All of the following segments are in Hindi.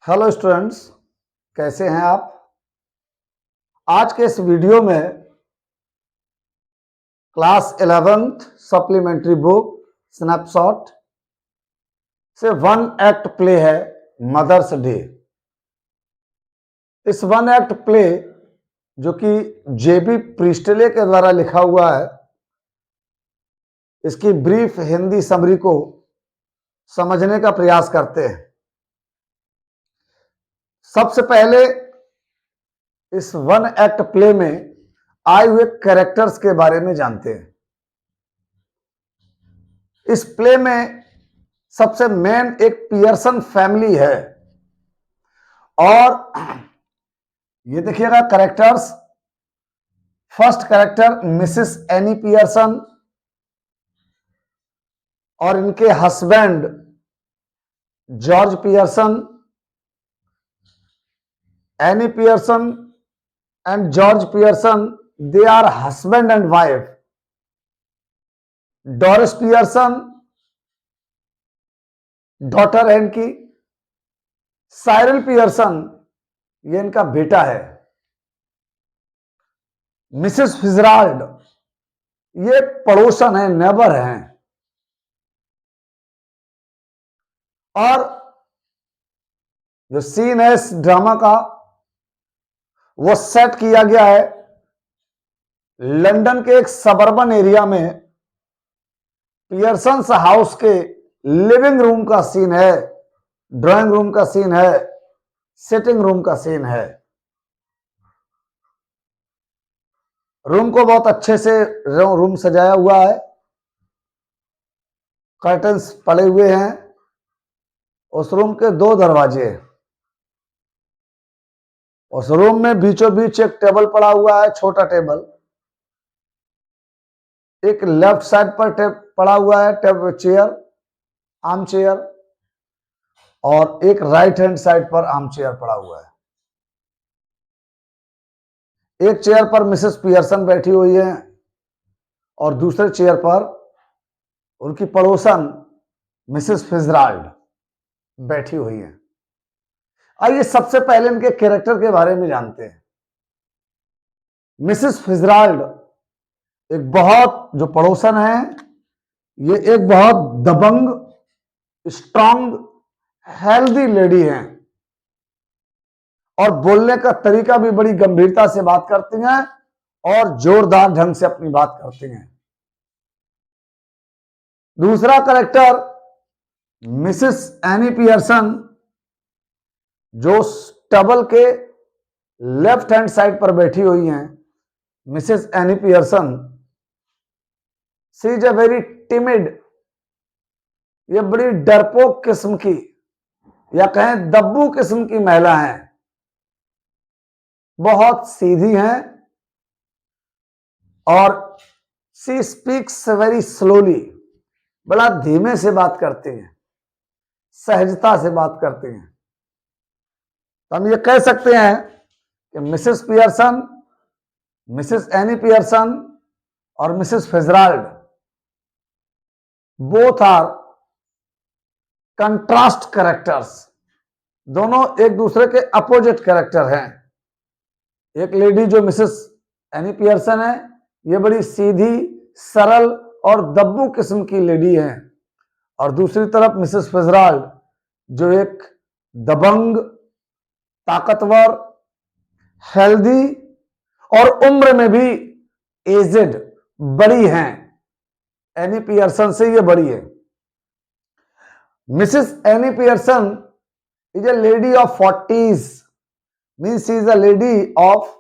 हेलो स्टूडेंट्स, कैसे हैं आप। आज के इस वीडियो में class 11th supplementary book snapshot से वन एक्ट प्ले है मदर्स डे। इस वन एक्ट प्ले जो कि जेबी प्रिस्टले के द्वारा लिखा हुआ है, इसकी ब्रीफ हिंदी समरी को समझने का प्रयास करते हैं। सबसे पहले इस वन एक्ट प्ले में आए हुए कैरेक्टर्स के बारे में जानते हैं। इस प्ले में सबसे मेन एक पियर्सन फैमिली है और ये देखिएगा characters. First character Mrs Annie Pearson और इनके husband George Pearson. Annie Pearson and George Pearson, they are husband and wife. Doris Pearson daughter है इनकी। साइरल पियर्सन ये इनका बेटा है। मिसेस फिजराल्ड ये पड़ोसन है, नेबर हैं। और जो सीन है इस ड्रामा का वो सेट किया गया है लंदन के एक सबर्बन एरिया में। पियर्सन्स हाउस के लिविंग रूम का सीन है, ड्राइंग रूम का सीन है, सिटिंग रूम का सीन है। रूम को बहुत अच्छे से रूम सजाया हुआ है, कर्टन्स पड़े हुए हैं। उस रूम के दो दरवाजे। उस रूम में बीचों बीच एक टेबल पड़ा हुआ है, छोटा टेबल। एक लेफ्ट साइड पर पड़ा हुआ है चेयर, आर्म चेयर, और एक राइट हैंड साइड पर आर्म चेयर पड़ा हुआ है। एक चेयर पर मिसेस पियर्सन बैठी हुई है और दूसरे चेयर पर उनकी पड़ोसन मिसेस फिजराल्ड बैठी हुई है। आइए सबसे पहले इनके कैरेक्टर के बारे में जानते हैं। मिसेस फिजराल्ड एक बहुत, जो पड़ोसन है, ये एक बहुत दबंग, स्ट्रांग, हेल्दी लेडी हैं और बोलने का तरीका भी बड़ी गंभीरता से बात करती हैं और जोरदार ढंग से अपनी बात करती हैं। दूसरा कैरेक्टर मिसेस एनी पियर्सन, जो टेबल के लेफ्ट हैंड साइड पर बैठी हुई हैं। Mrs Annie Pearson, she is a very timid, ये बड़ी डरपोक किस्म की या कहें दब्बू किस्म की महिला हैं। बहुत सीधी हैं और सी स्पीक्स वेरी स्लोली, बड़ा धीमे से बात करती हैं, सहजता से बात करती हैं। तो हम ये कह सकते हैं कि Mrs Pearson, Mrs Annie Pearson और Mrs Fitzgerald both are contrast characters. दोनों एक दूसरे के अपोजिट कैरेक्टर हैं। एक लेडी जो मिसेस एनी पियर्सन है, ये बड़ी सीधी, सरल और दब्बू किस्म की लेडी है, और दूसरी तरफ मिसेस फिजराल्ड जो एक दबंग, ताकतवर, हेल्दी और उम्र में भी एजेड, बड़ी हैं। एनी पियर्सन से ये बड़ी है। Mrs Annie Pearson is a lady of 40s, means is a lady of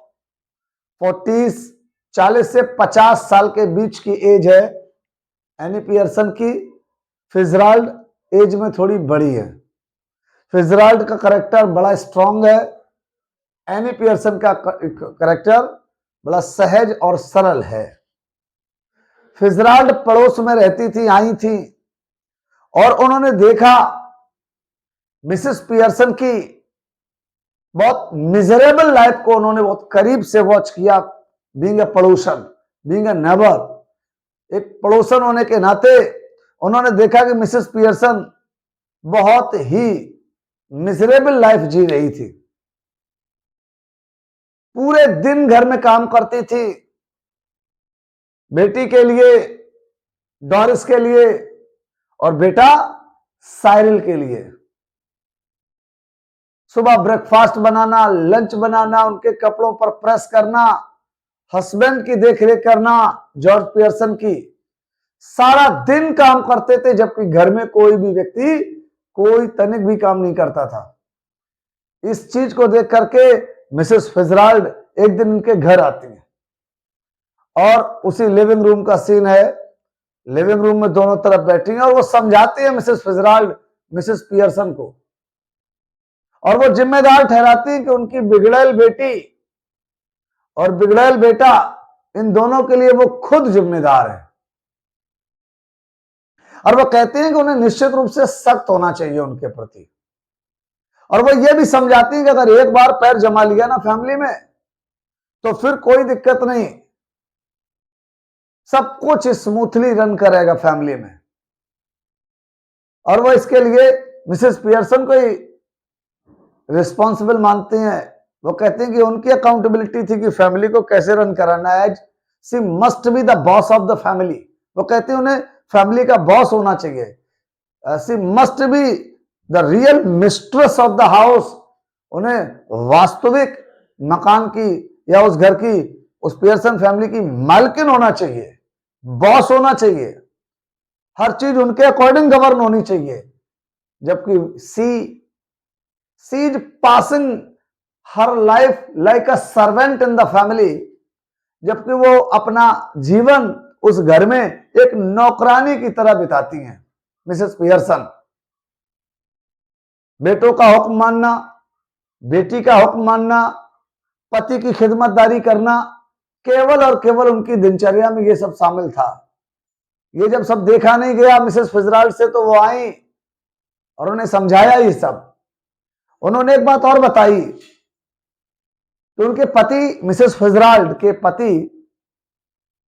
40s, 40 से 50 साल के बीच की एज है एनी पियर्सन की। फिजराल्ड एज में थोड़ी बड़ी है। फिजराल्ड का करेक्टर बड़ा स्ट्रांग है, एनी पियर्सन का करेक्टर बड़ा सहज और सरल है। फिजराल्ड पड़ोस में रहती थी, आई थी, और उन्होंने देखा मिसेस पियर्सन की बहुत मिजरेबल लाइफ को उन्होंने बहुत करीब से वॉच किया। बीइंग ए पड़ोसन, बीइंग ए नेबर, एक पड़ोसन होने के नाते उन्होंने देखा कि मिसेस पियर्सन बहुत ही मिजरेबल लाइफ जी रही थी। पूरे दिन घर में काम करती थी, बेटी के लिए, डॉरिस के लिए और बेटा साइरिल के लिए। सुबह ब्रेकफास्ट बनाना, लंच बनाना, उनके कपड़ों पर प्रेस करना, हस्बैंड की देखरेख करना, जॉर्ज पियर्सन की। सारा दिन काम करते थे, जबकि घर में कोई भी व्यक्ति कोई तनिक भी काम नहीं करता था। इस चीज को देख करके मिसेस फिजराल्ड एक दिन उनके घर आती है और उसी लिविंग रूम का सीन है। लिविंग रूम में दोनों तरफ बैठी हैं और वो समझाती है मिसेस फिजराल्ड मिसेस पियर्सन को, और वो जिम्मेदार ठहराती है कि उनकी बिगड़ैल बेटी और बिगड़ैल बेटा, इन दोनों के लिए वो खुद जिम्मेदार है। और वो कहते हैं कि उन्हें निश्चित रूप से सख्त होना चाहिए उनके प्रति। और वो ये भी समझाती हैं कि अगर एक बार पैर जमा लिया ना फैमिली में, तो फिर कोई दिक्कत नहीं, सब कुछ स्मूथली रन करेगा फैमिली में। और वो इसके लिए मिसेस पियर्सन को ही रिस्पॉन्सिबल मानते हैं। वो कहते हैं कि उनकी अकाउंटेबिलिटी थी कि फैमिली को कैसे रन कराना है। As she must be the boss of the family. वो कहते हैं उन्हें फैमिली का बॉस होना चाहिए। She must be the real mistress of the house. उन्हें वास्तविक मकान की या उस घर की, उस पियर्सन फैमिली की मालकिन होना चाहिए, बॉस होना चाहिए। हर चीज उनके अकॉर्डिंग गवर्न होनी चाहिए। जबकि she is passing her life like a servant in the family. जबकि वो अपना जीवन उस घर में एक नौकरानी की तरह बिताती हैं मिसेस पियर्सन। बेटों का हुक्म मानना, बेटी का हुक्म मानना, पति की खिदमतदारी करना, केवल और केवल उनकी दिनचर्या में ये सब शामिल था। ये जब सब देखा नहीं गया मिसेस फिजराल्ड से, तो वो आई और उन्हें समझाया ये सब। उन्होंने एक बात और बताई कि उनके पति, मिसेस फिजराल्ड के पति,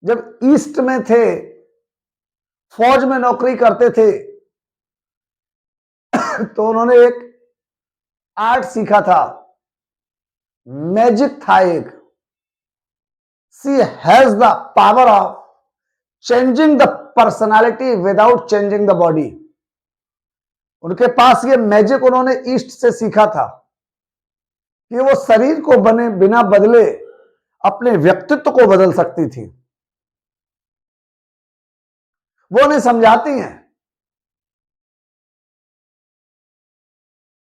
जब ईस्ट में थे, फौज में नौकरी करते थे, तो उन्होंने एक आर्ट सीखा था, मैजिक था एक। She has the power of changing the personality without changing the body. उनके पास ये मैजिक उन्होंने ईस्ट से सीखा था कि वो शरीर को बने बिना बदले अपने व्यक्तित्व को बदल सकती थी। वो उन्हें समझाती हैं।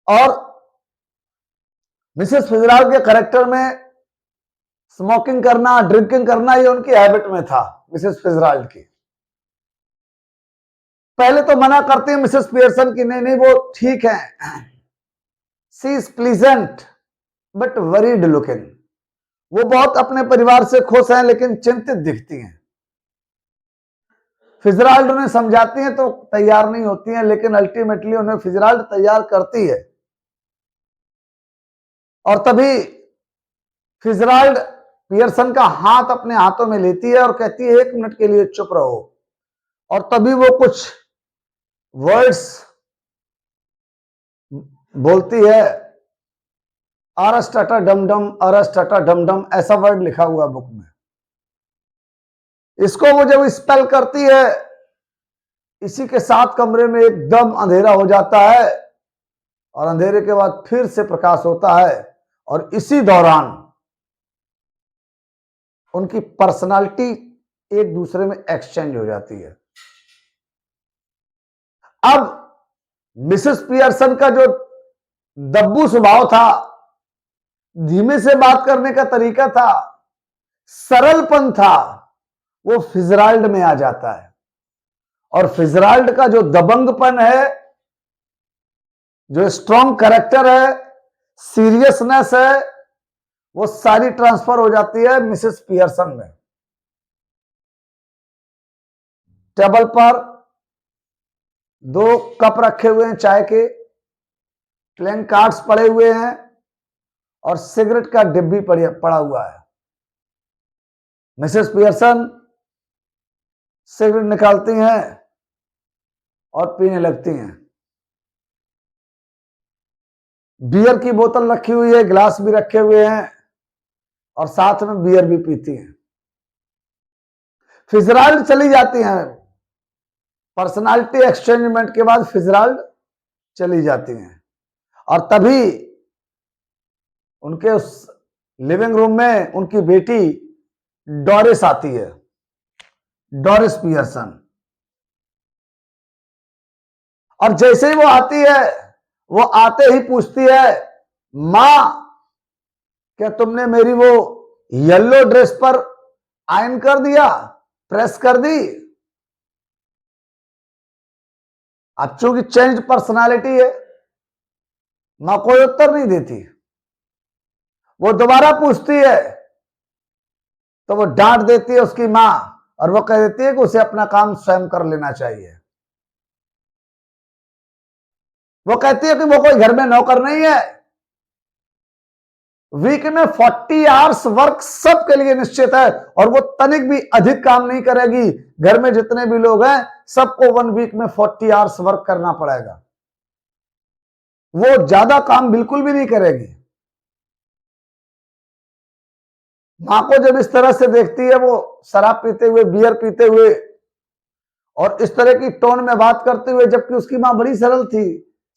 और मिसेस फिजराल्ड के कैरेक्टर में स्मोकिंग करना, ड्रिंकिंग करना, ये उनकी हैबिट में था मिसेस फिजराल्ड की। पहले तो मना करते हैं मिसेस पियर्सन की, नहीं नहीं वो ठीक है, she is pleasant but worried looking. वो बहुत अपने परिवार से खुश हैं लेकिन चिंतित दिखती हैं। फिजराल्ड उन्हें समझाती हैं तो तैयार नहीं होती हैं, लेकिन अल्टीमेटली उन्हें फिजराल्ड तैयार करती है। और तभी फिजराल्ड पियर्सन का हाथ अपने हाथों में लेती है और कहती है 1 मिनट के लिए चुप रहो। और तभी वो कुछ वर्ड्स बोलती है, अरस्टटा डमडम, अरस्टटा डमडम, ऐसा वर्ड लिखा हुआ बुक में। इसको वो जब स्पेल करती है, इसी के साथ कमरे में एकदम अंधेरा हो जाता है और अंधेरे के बाद फिर से प्रकाश होता है। और इसी दौरान उनकी पर्सनालिटी एक दूसरे में एक्सचेंज हो जाती है। अब मिसेस पियर्सन का जो दब्बू स्वभाव था, धीमे से बात करने का तरीका था, सरलपन था, वो फिजराल्ड में आ जाता है। और फिजराल्ड का जो दबंगपन है, जो स्ट्रॉन्ग कैरेक्टर है, सीरियसनेस है, वो सारी ट्रांसफर हो जाती है मिसेस पियर्सन में। टेबल पर 2 कप रखे हुए हैं चाय के, प्लेइंग कार्ड्स पड़े हुए हैं और सिगरेट का डिब्बी पड़ा हुआ है। मिसेस पियर्सन सिगरेट निकालती हैं और पीने लगती हैं। बियर की बोतल रखी हुई है, गिलास भी रखे हुए हैं और साथ में बियर भी पीती हैं। फिजराल्ड चली जाती हैं, पर्सनालिटी एक्सचेंजमेंट के बाद फिजराल्ड चली जाती हैं और तभी उनके उस लिविंग रूम में उनकी बेटी डोरिस आती है, डोरिस पियर्सन। और जैसे ही वो आती है, वो आते ही पूछती है, मां क्या तुमने मेरी वो येलो ड्रेस पर आयन कर दिया, प्रेस कर दी? अब चूंकि चेंज पर्सनालिटी है, मां कोई उत्तर नहीं देती। वो दोबारा पूछती है तो वो डांट देती है उसकी मां और वो कह देती है कि उसे अपना काम स्वयं कर लेना चाहिए। वो कहती है कि वो कोई घर में नौकर नहीं है। वीक में 40 आवर्स वर्क सबके लिए निश्चित है और वो तनिक भी अधिक काम नहीं करेगी। घर में जितने भी लोग हैं सबको 1 वीक में 40 आवर्स वर्क करना पड़ेगा। वो ज्यादा काम बिल्कुल भी नहीं करेगी। मां को जब इस तरह से देखती है, वो शराब पीते हुए, बियर पीते हुए और इस तरह की टोन में बात करते हुए, जबकि उसकी मां बड़ी सरल थी,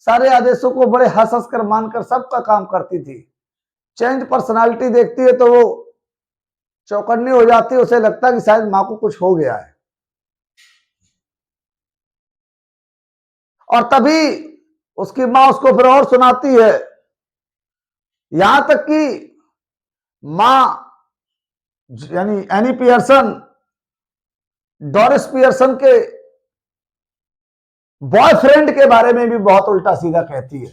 सारे आदेशों को बड़े हंस हंस कर मानकर सबका काम करती थी। चेंज पर्सनालिटी देखती है तो वो चौकन्नी हो जाती है, उसे लगता है कि शायद मां को कुछ हो गया है। और तभी उसकी मां उसको फिर और सुनाती है, यहां तक कि मां यानी एनी पियर्सन डोरिस पियर्सन के बॉयफ्रेंड के बारे में भी बहुत उल्टा सीधा कहती है।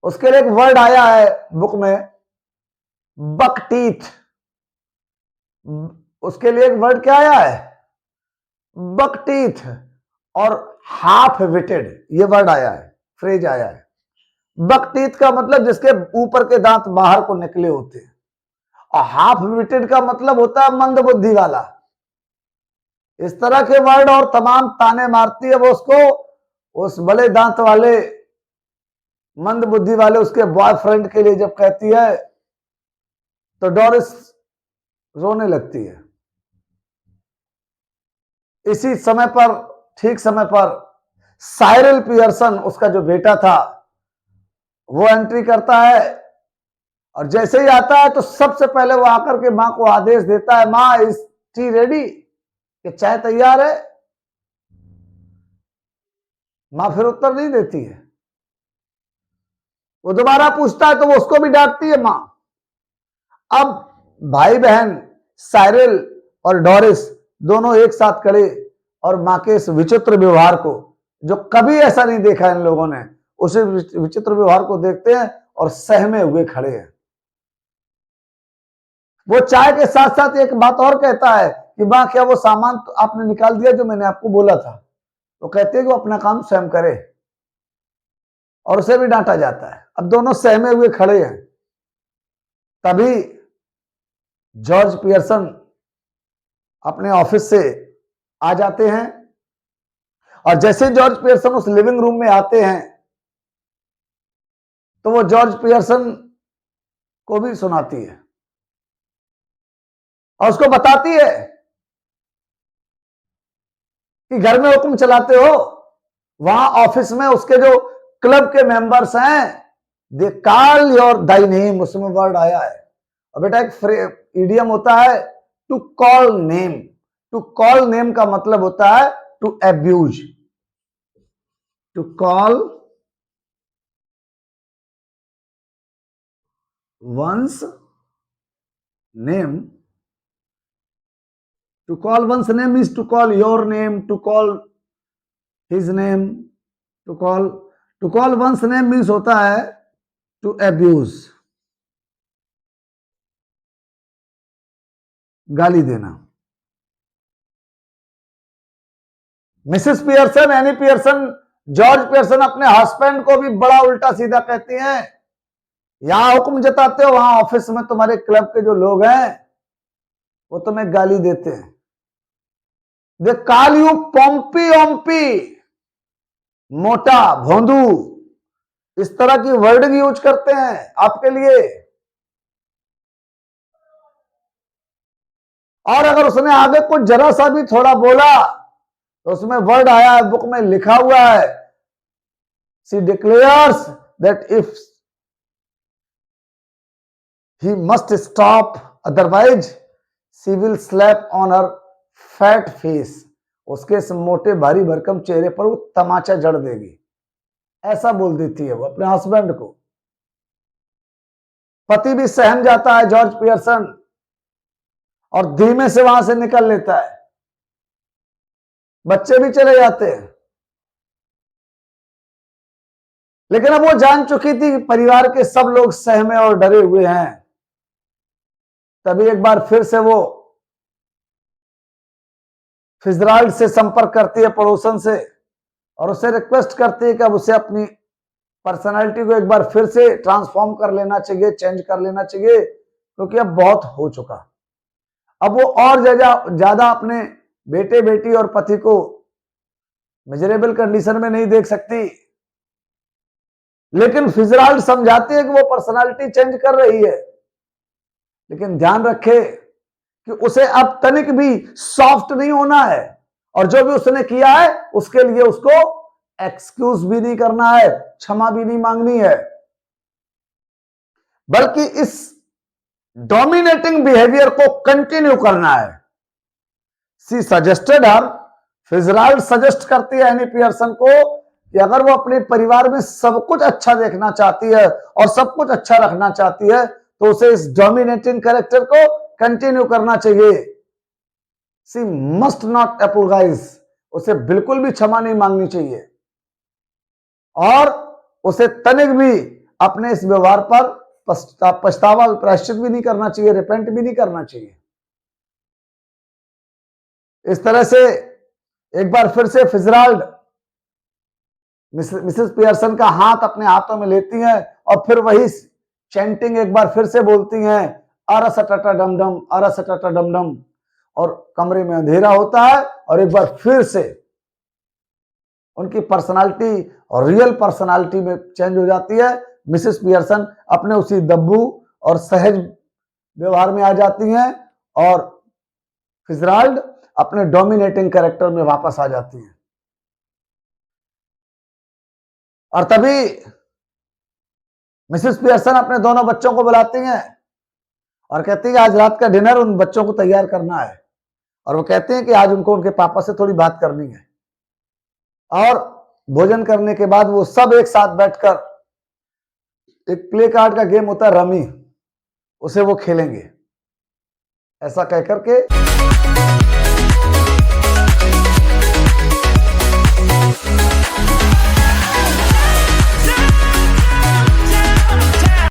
उसके लिए एक वर्ड आया है बुक में, बक टीथ। उसके लिए एक वर्ड क्या आया है? बक टीथ और हाफ विटेड, ये वर्ड आया है, फ्रेज आया है। बक टीथ का मतलब जिसके ऊपर के दांत बाहर को निकले होते हैं, और हाफ विटेड का मतलब होता है मंद बुद्धि वाला। इस तरह के वर्ड और तमाम ताने मारती है वो उसको, उस बड़े दांत वाले मंद बुद्धि वाले उसके बॉयफ्रेंड के लिए जब कहती है तो डोरिस रोने लगती है। इसी समय पर, ठीक समय पर, साइरल पियर्सन, उसका जो बेटा था, वो एंट्री करता है और जैसे ही आता है तो सबसे पहले वो आकर के मां को आदेश देता है, मां इज टी रेडी, कि चाय तैयार है? मां फिर उत्तर नहीं देती है। वो दोबारा पूछता है तो वो उसको भी डांटती है मां। अब भाई बहन साइरल और डोरिस दोनों एक साथ खड़े और मां के इस विचित्र व्यवहार को, जो कभी ऐसा नहीं देखा इन लोगों ने, उसे विचित्र व्यवहार को देखते हैं और सहमे हुए खड़े हैं। वो चाय के साथ साथ एक बात और कहता है कि मां क्या वो सामान तो आपने निकाल दिया जो मैंने आपको बोला था? वो कहते हैं कि वो अपना काम स्वयं करे और उसे भी डांटा जाता है। अब दोनों सहमे हुए खड़े हैं। तभी जॉर्ज पियर्सन अपने ऑफिस से आ जाते हैं और जैसे जॉर्ज पियर्सन उस लिविंग रूम में आते हैं तो वो जॉर्ज पियर्सन को भी सुनाती है और उसको बताती है कि घर में हुक्म चलाते हो, वहां ऑफिस में उसके जो क्लब के मेंबर्स हैं, they call your thy name, उसमें वर्ड आया है। और बेटा एक इडियम होता है to call name. To call name का मतलब होता है to abuse, to call one's name. To call one's name means to call your name, to call his name, to call one's name means होता है टू एब्यूज, गाली देना। Mrs Pearson, Annie Pearson, George Pearson अपने हस्बैंड को भी बड़ा उल्टा सीधा कहती हैं, यहां हुक्म जताते हो, वहां ऑफिस में तुम्हारे क्लब के जो लोग हैं वो तुम्हें गाली देते हैं। दे कॉल यू पोम्पी ओम्पी, मोटा भोंदू, इस तरह की वर्डिंग यूज करते हैं आपके लिए। और अगर उसने आगे कुछ जरा सा भी थोड़ा बोला तो उसमें वर्ड आया है, बुक में लिखा हुआ है, she declares that if he must stop otherwise she will slap on her fat face. उसके इस मोटे भारी भरकम चेहरे पर वो तमाचा जड़ देगी, ऐसा बोल देती है वो अपने हस्बैंड को। पति भी सहम जाता है जॉर्ज पियर्सन और धीमे से वहां से निकल लेता है। बच्चे भी चले जाते हैं, लेकिन अब वो जान चुकी थी कि परिवार के सब लोग सहमे और डरे हुए हैं। तभी एक बार फिर से वो फिजराल्ड से संपर्क करती है, पड़ोसन से, और उससे रिक्वेस्ट करती है कि अब उसे अपनी पर्सनालिटी को एक बार फिर से ट्रांसफॉर्म कर लेना चाहिए, चेंज कर लेना चाहिए, क्योंकि अब बहुत हो चुका। अब वो और ज्यादा अपने बेटे बेटी और पति को मिजरेबल कंडीशन में नहीं देख सकती। लेकिन फिजराल्ड समझाती है कि वो पर्सनालिटी चेंज कर रही है, लेकिन ध्यान रखे कि उसे अब तनिक भी सॉफ्ट नहीं होना है, और जो भी उसने किया है उसके लिए उसको एक्सक्यूज भी नहीं करना है, क्षमा भी नहीं मांगनी है, बल्कि इस डोमिनेटिंग बिहेवियर को कंटिन्यू करना है। सी सजेस्टेड हर, फिजराल्ड सजेस्ट करती है एनी पियर्सन को कि अगर वो अपने परिवार में सब कुछ अच्छा देखना चाहती है और सब कुछ अच्छा रखना चाहती है तो उसे इस डोमिनेटिंग कैरेक्टर को कंटिन्यू करना चाहिए। सी मस्ट नॉट अपोलोजाइज, उसे बिल्कुल भी क्षमा नहीं मांगनी चाहिए, और उसे तनिक भी अपने इस व्यवहार पर पछतावा प्रायश्चित भी नहीं करना चाहिए, रिपेंट भी नहीं करना चाहिए। इस तरह से एक बार फिर से फिजराल्ड मिसेस पियर्सन का हाथ अपने हाथों में लेती हैं और फिर वही चैंटिंग एक बार फिर से बोलती हैं, अरसटटा डमडम, अरसटटा डमडम, और कमरे में अंधेरा होता है और एक बार फिर से उनकी पर्सनालिटी और रियल पर्सनालिटी में चेंज हो जाती है। मिसेस पियर्सन अपने उसी दब्बू और सहज व्यवहार में आ जाती हैं और फिजराल्ड अपने डोमिनेटिंग कैरेक्टर में वापस आ जाती हैं। और तभी मिसेस पियर्सन अपने दोनों बच्चों को बुलाती हैं और कहती है आज रात का डिनर उन बच्चों को तैयार करना है, और वो कहते हैं कि आज उनको उनके पापा से थोड़ी बात करनी है। और भोजन करने के बाद वो सब एक साथ बैठकर एक प्ले कार्ड का गेम होता है रमी, उसे वो खेलेंगे, ऐसा कहकर के